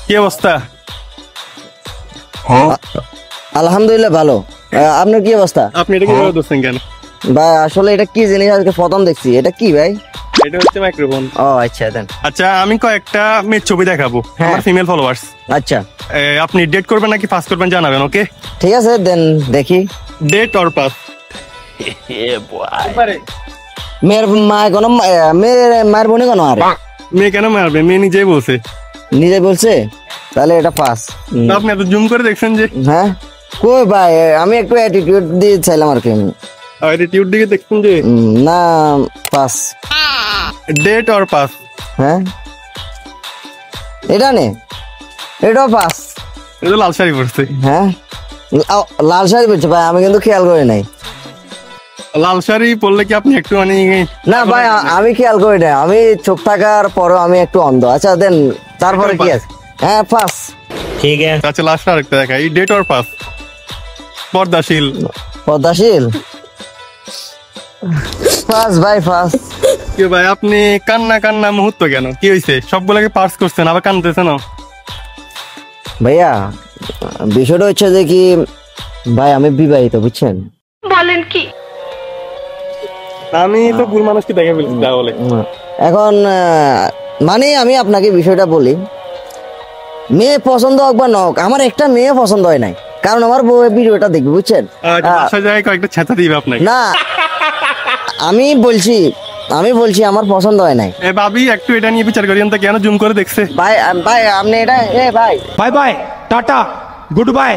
কি অবস্থা? আলহামদুলিল্লাহ ভালো। আপনার কি অবস্থা? আপনি এটা কিভাবে ধরছেন কেন? ভাই আসলে এটা কি জিনিস আজকে প্রথম দেখছি, এটা কি ভাই? এটা হচ্ছে মাইক্রোফোন। ও আচ্ছা দেন। আচ্ছা, আমি কয়েকটা মেয়ের ছবি দেখাবো, হ্যাঁ। আমার ফিমেল ফলোয়ার্স। আচ্ছা আপনি ডেট করবেন নাকি পাস করবেন জানাবেন, ওকে? ঠিক আছে দেন দেখি। Date or pass? মেয়ের মা কোনো মেয়ের মায়ের বোনে কোনো আর মেয়ে কেন মারবে? মেয়ে নিজেই বলছে। নিজে বলছে, তাহলে এটা পাস। তো আপনি এত জুম করে দেখছেন যে? হ্যাঁ কই ভাই, আমি একটু অ্যাটিটিউড দিয়ে চাইলাম আর কি। অ্যাটিটিউড দিকে দেখছেন যে? না পাস। Date or pass? হ্যাঁ এটা নে, এটাও পাস। এটা লাল শাড়ি পরছে। হ্যাঁ লাল শাড়ি পরছে ভাই, আমি কিন্তু খেয়াল করি নাই। লাল শাড়ি পরলে কি আপনি একটু মানে না ভাই আমি খেয়াল করি না, আমি চোখ থাকার পরও আমি একটু অন্ধ। আচ্ছা দেন তারপরে কি আছে? হ্যাঁ পাস। ठीक है। আচ্ছা, লাস্ট আরেকটা দেখাই। Date or pass? পর্দাশীল? পদ্মাশীল পাস ভাই পাস। কি ভাই আপনি কান্না কান্না মুহূর্ত কেন? কি হয়েছে? সবগুলোকে পাস করছেন আবার কান্দতেছেন? ভাইয়া বিষয়টা হচ্ছে যে কি ভাই, আমি বিবাহিত বুঝছেন। বলেন কি? আমি তো ভুল মানুষকে দেখে ফেলছি তাহলে। এখন মানে আমি আপনাকে বিষয়টা বলি, মেয়ে পছন্দ হোক বা না হোক, আমার একটা মেয়ে পছন্দ হয় নাই, কারণ আমার বউ ভিডিওটা দেখবে বুঝছেন। বাসায় যায় কয়েকটা ছেঁচা দিবে আপনাকে। না আমি বলছি আমার পছন্দ হয় নাই। এ ভাবি একটু এটা নিয়ে বিচার করিয়েন তো, কেন জুম করে দেখছে? ভাই ভাই আপনি এটা ভাই bye bye tata good bye.